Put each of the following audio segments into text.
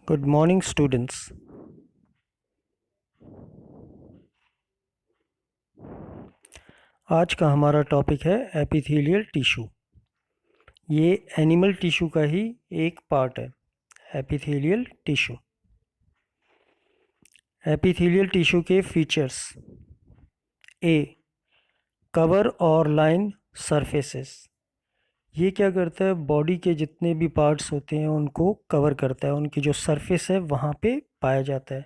Good morning students. आज का हमारा टॉपिक है एपिथेलियल टिश्यू। ये एनिमल टिश्यू का ही एक पार्ट है, एपिथेलियल टिश्यू। एपिथेलियल टिश्यू के फीचर्स। ए, कवर और लाइन सरफेसेस। ये क्या करता है, बॉडी के जितने भी पार्ट्स होते हैं उनको कवर करता है, उनकी जो सरफेस है वहाँ पे पाया जाता है।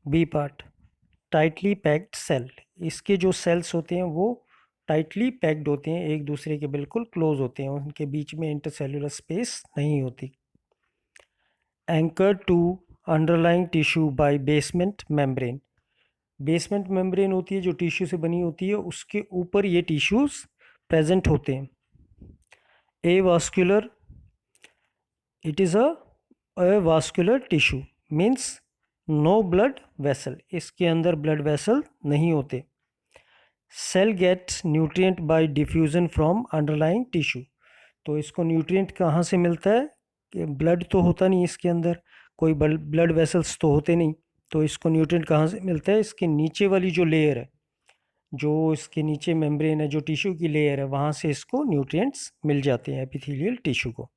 B part, tightly packed cell. इसके जो सेल्स होते हैं वो टाइटली पैक्ड होते हैं, एक दूसरे के बिल्कुल क्लोज होते हैं, उनके बीच में इंटरसेलुलर स्पेस नहीं होती। Anchor to underlying tissue by basement membrane. Basement membrane होती है जो टिश्यू से बनी होती है, उसके ऊपर ये टिश्यूज प्रेजेंट होते हैं। Avascular, it is avascular tissue means no blood vessel, इसके अंदर ब्लड वेसल नहीं होते। Cell gets nutrient by diffusion from underlying tissue. तो इसको न्यूट्रिएंट कहाँ से मिलता है कि ब्लड तो होता नहीं इसके अंदर, कोई ब्लड वेसल्स तो होते नहीं, तो इसको न्यूट्रिएंट कहाँ से मिलता है, इसके नीचे वाली जो लेयर है, जो इसके नीचे मेम्ब्रेन है, जो टिश्यू की लेयर है, वहाँ से इसको न्यूट्रिएंट्स मिल जाते हैं एपिथेलियल टिश्यू को।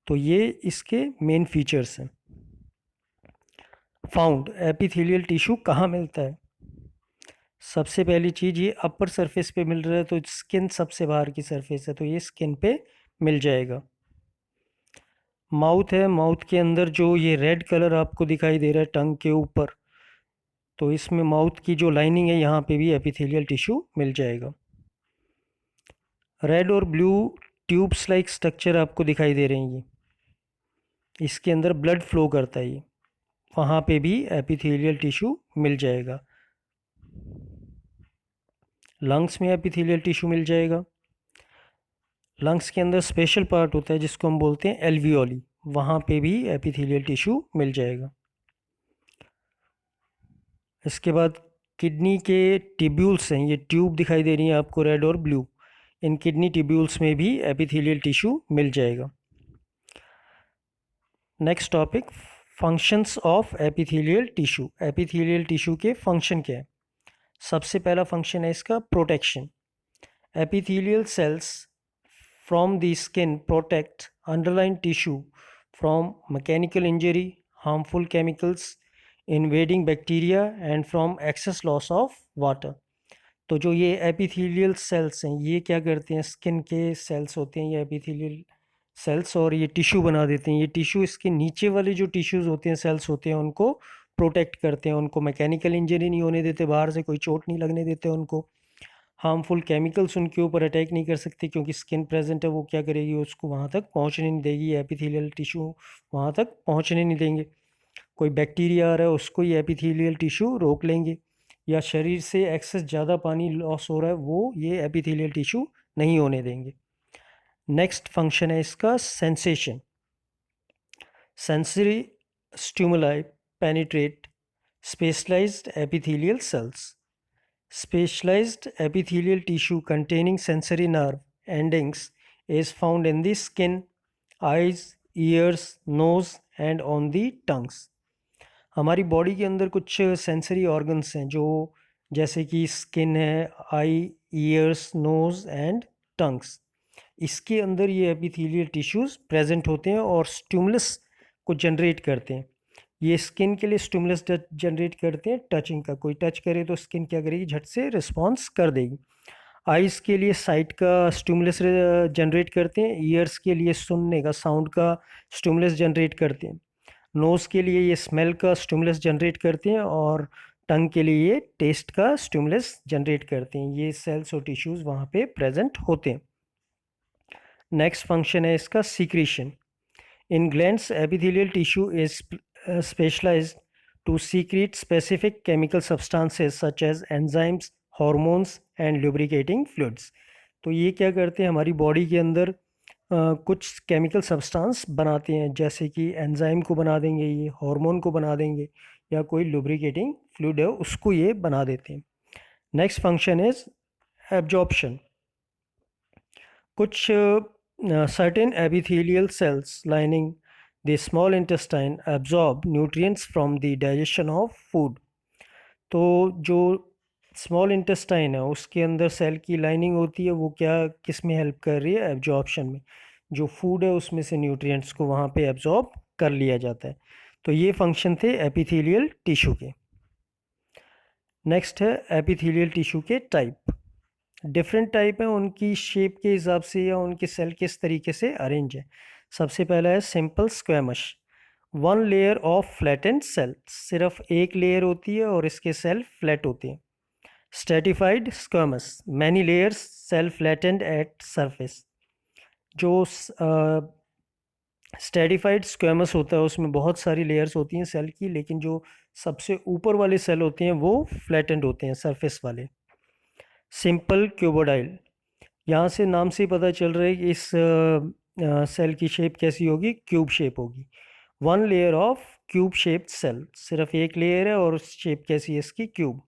तो ये इसके मेन फीचर्स हैं। फाउंड, एपिथेलियल टिश्यू कहाँ मिलता है? सबसे पहली चीज़, ये अपर सरफेस पे मिल रहा है, तो स्किन सबसे बाहर की सरफेस है, तो ये स्किन पे मिल जाएगा। माउथ है, माउथ के अंदर जो ये रेड कलर आपको दिखाई दे रहा है टंग के ऊपर, तो इसमें माउथ की जो लाइनिंग है यहाँ पे भी एपिथेलियल टिश्यू मिल जाएगा। रेड और ब्लू ट्यूब्स लाइक स्ट्रक्चर आपको दिखाई दे रही हैं, ये इसके अंदर ब्लड फ्लो करता है, ये वहाँ पे भी एपिथेलियल टिश्यू मिल जाएगा। लंग्स में एपिथेलियल टिश्यू मिल जाएगा। लंग्स के अंदर स्पेशल पार्ट होता है जिसको हम बोलते हैं एल्वियोली, वहाँ पे भी एपिथेलियल टिश्यू मिल जाएगा। इसके बाद किडनी के टिब्यूल्स हैं, ये ट्यूब दिखाई दे रही है आपको रेड और ब्लू, इन किडनी टिब्यूल्स में भी एपिथेलियल टिश्यू मिल जाएगा। Next topic, functions of epithelial tissue. Epithelial tissue के फंक्शन क्या है? सबसे पहला फंक्शन है इसका protection. Epithelial cells from the skin protect underlying tissue from mechanical injury, harmful chemicals, invading bacteria and from excess loss of water। तो जो ये एपिथेलियल सेल्स हैं, ये क्या करते हैं, स्किन के सेल्स होते हैं ये एपिथेलियल सेल्स, और ये टिश्यू बना देते हैं। ये टिश्यू इसके नीचे वाले जो टिश्यूज़ होते हैं, सेल्स होते हैं, उनको प्रोटेक्ट करते हैं, उनको मैकेनिकल इंजरी नहीं होने देते, बाहर से कोई चोट नहीं लगने देते उनको। हार्मफुल केमिकल्स उनके ऊपर अटैक नहीं कर सकते, क्योंकि स्किन प्रेजेंट है, वो क्या करेगी, उसको वहाँ तक पहुँचने नहीं देगी, एपिथेलियल टिश्यू वहाँ तक पहुँचने नहीं देंगे। कोई बैक्टीरिया आ रहा है उसको ये एपिथेलियल टिश्यू रोक लेंगे, या शरीर से एक्सेस ज़्यादा पानी लॉस हो रहा है वो ये एपिथेलियल टिश्यू नहीं होने देंगे। नेक्स्ट फंक्शन है इसका sensation. Sensory stimuli penetrate specialized epithelial cells. Specialized epithelial tissue containing sensory nerve endings is found in the skin, eyes, ears, nose and on the tongues। हमारी बॉडी के अंदर कुछ sensory organs हैं जो, जैसे कि स्किन है, आई, ईयर्स, नोज एंड टंग्स, इसके अंदर ये एपिथेलियल टिश्यूज प्रेजेंट होते हैं और स्टिमुलस को जनरेट करते हैं। ये स्किन के लिए स्टिमुलस जनरेट करते हैं टचिंग का, कोई टच करे तो स्किन क्या करेगी, झट से रिस्पॉन्स कर देगी। आइज़ के लिए साइट का स्टिमुलस जनरेट करते हैं, ईयर्स के लिए सुनने का, साउंड का स्टिमुलस जनरेट करते हैं, नोज़ के लिए ये स्मेल का स्टिमुलस जनरेट करते हैं, और टंग के लिए ये टेस्ट का स्टिमुलस जनरेट करते हैं। ये सेल्स और टिश्यूज़ वहाँ पे प्रेजेंट होते हैं। नेक्स्ट फंक्शन है इसका secretion. In glands epithelial tissue is specialized to secrete specific chemical substances such as enzymes, hormones and lubricating fluids। तो ये क्या करते हैं, हमारी बॉडी के अंदर कुछ केमिकल सब्सटेंस बनाते हैं, जैसे कि एंजाइम को बना देंगे, ये हार्मोन को बना देंगे, या कोई लुब्रिकेटिंग फ्लूइड है उसको ये बना देते हैं। Next function is absorption. कुछ certain epithelial cells lining the small intestine absorb nutrients from the digestion of food. तो जो स्मॉल इंटेस्टाइन है उसके अंदर सेल की लाइनिंग होती है, वो क्या किस में हेल्प कर रही है? एब्जॉर्प्शन में। जो फूड है उसमें से न्यूट्रिएंट्स को वहाँ पे एब्जॉर्ब कर लिया जाता है। तो ये फंक्शन थे एपिथेलियल टिश्यू के। नेक्स्ट है एपिथेलियल टिश्यू के टाइप। डिफरेंट टाइप है, उनकी शेप के हिसाब से या उनके सेल किस तरीके से अरेंज है। सबसे पहला है simple squamous, one layer of flattened cell, सिर्फ एक लेयर होती है और इसके सेल फ्लैट होते हैं। Stratified squamous, many layers, cell flattened at surface. जो स्ट्रेटिफाइड स्क्वैमस होता है उसमें बहुत सारी लेयर्स होती हैं सेल की, लेकिन जो सबसे ऊपर वाले सेल होते हैं वो फ्लैटेंड होते हैं, सरफेस वाले। सिंपल क्यूबोडाइल, यहाँ से नाम से ही पता चल रहा है कि इस सेल की शेप कैसी होगी, क्यूब शेप होगी। One layer of cube shaped cell, सिर्फ एक लेयर है और शेप कैसी है इसकी, क्यूब।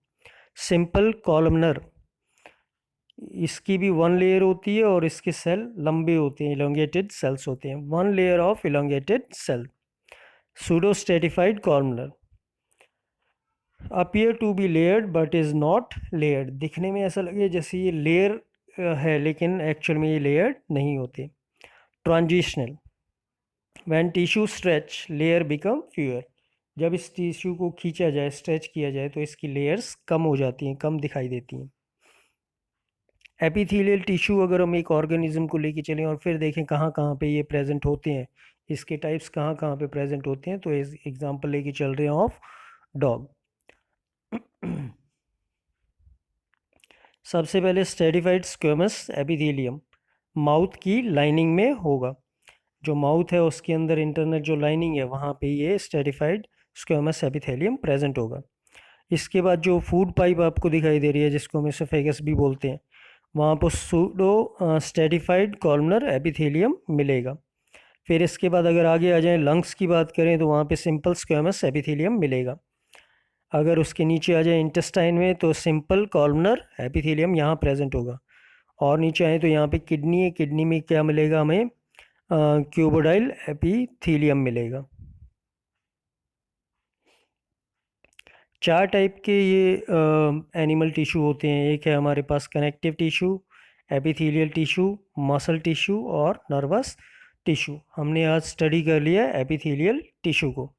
सिंपल कॉलमनर, इसकी भी वन लेयर होती है और इसके सेल लंबे होते हैं, इलोंगेटेड सेल्स होते हैं, one layer of elongated cell. Pseudo stratified columnar, appear to be layered but is not layered, दिखने में ऐसा लगे जैसे ये लेयर है लेकिन एक्चुअल में ये लेयर्ड नहीं होते। Transitional, when tissue stretch layer become fewer, जब इस टिश्यू को खींचा जाए, स्ट्रेच किया जाए तो इसकी लेयर्स कम हो जाती हैं, कम दिखाई देती हैं। एपिथेलियल टिश्यू, अगर हम एक ऑर्गेनिज्म को लेके चलें और फिर देखें कहाँ कहाँ पे ये प्रेजेंट होते हैं, इसके टाइप्स कहाँ कहाँ पे प्रेजेंट होते हैं, तो इस एग्जांपल लेके चल रहे हैं ऑफ डॉग। सबसे पहले स्ट्रेटिफाइड स्क्वेमस एपिथेलियम, माउथ की लाइनिंग में होगा। जो माउथ है उसके अंदर इंटरनल जो लाइनिंग है वहाँ पे ये स्ट्रेटिफाइड स्क्वेमस एपिथेलियम प्रेजेंट होगा। इसके बाद जो फूड पाइप आपको दिखाई दे रही है जिसको हम एसोफेगस भी बोलते हैं, वहाँ पर सूडो स्ट्रेटिफाइड कॉलमनर एपिथेलियम मिलेगा। फिर इसके बाद अगर आगे आ जाएं लंग्स की बात करें तो वहाँ पे सिंपल स्क्वेमस एपिथेलियम मिलेगा। अगर उसके नीचे आ जाए इंटेस्टाइन में तो सिंपल कॉलमनर एपिथेलियम यहाँ प्रेजेंट होगा। और नीचे आए तो यहाँ पे किडनी है, किडनी में क्या मिलेगा हमें, क्यूबोडाइल एपिथेलियम मिलेगा। चार टाइप के ये एनिमल टिश्यू होते हैं। एक है हमारे पास connective tissue, epithelial tissue, muscle tissue और नर्वस टिश्यू। हमने आज स्टडी कर लिया एपिथेलियल टिश्यू को।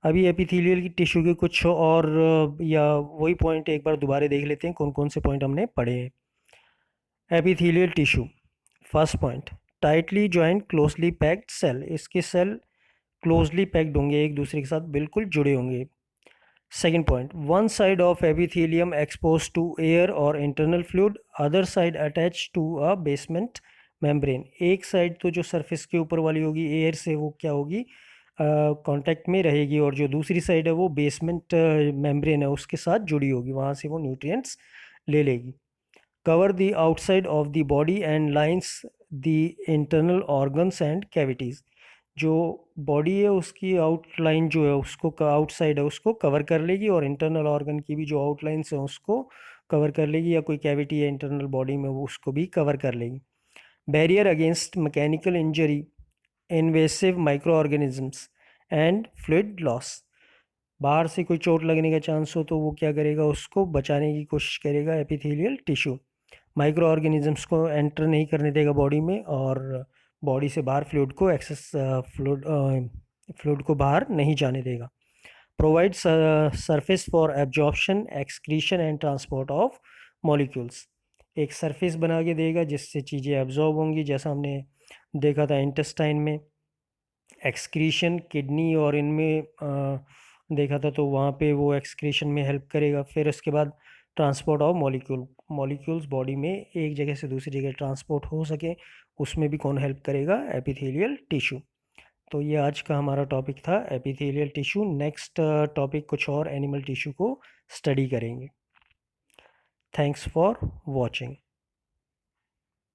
अभी एपिथेलियल की टिश्यू के कुछ और या वही पॉइंट एक बार दोबारा देख लेते हैं, कौन कौन से पॉइंट हमने पढ़े हैं। Epithelial tissue, first point, tightly joint closely packed cell, इसके सेल क्लोजली पैक्ड होंगे, एक दूसरे के साथ बिल्कुल जुड़े होंगे। Second point, one side of epithelium expose to air और internal fluid, other side attach to a basement membrane, एक साइड तो जो सरफेस के ऊपर वाली होगी एयर से वो क्या होगी, कांटेक्ट में रहेगी, और जो दूसरी साइड है वो बेसमेंट मेम्ब्रेन है उसके साथ जुड़ी होगी, वहाँ से वो न्यूट्रिएंट्स ले लेगी। Cover the outside of the body and lines the internal organs and cavities, जो बॉडी है उसकी आउटलाइन जो है उसको, आउटसाइड है उसको कवर कर लेगी, और इंटरनल ऑर्गन की भी जो आउटलाइंस है उसको कवर कर लेगी, या कोई कैविटी है इंटरनल बॉडी में वो उसको भी कवर कर लेगी। Barrier against mechanical injury, invasive micro organisms and fluid loss, बाहर से कोई चोट लगने का चांस हो तो वो क्या करेगा, उसको बचाने की कोशिश करेगा एपिथेलियल टिश्यू। माइक्रो ऑर्गेनिजम्स को एंटर नहीं करने देगा बॉडी में, और बॉडी से बाहर फ्लूइड को एक्सेस फ्लूइड को बाहर नहीं जाने देगा। Provide surface for absorption, excretion and transport of molecules, एक सरफेस बना के देगा जिससे चीज़ें एब्जॉर्ब होंगी, जैसा हमने देखा था इंटेस्टाइन में। एक्सक्रीशन किडनी और इनमें देखा था, तो वहाँ पे वो एक्सक्रीशन में हेल्प करेगा। फिर उसके बाद ट्रांसपोर्ट ऑफ मॉलिक्यूल्स बॉडी में एक जगह से दूसरी जगह ट्रांसपोर्ट हो सके, उसमें भी कौन हेल्प करेगा, एपिथेलियल टिश्यू। तो ये आज का हमारा टॉपिक था एपिथेलियल टिश्यू। नेक्स्ट टॉपिक कुछ और एनिमल टिश्यू को स्टडी करेंगे। Thanks for watching.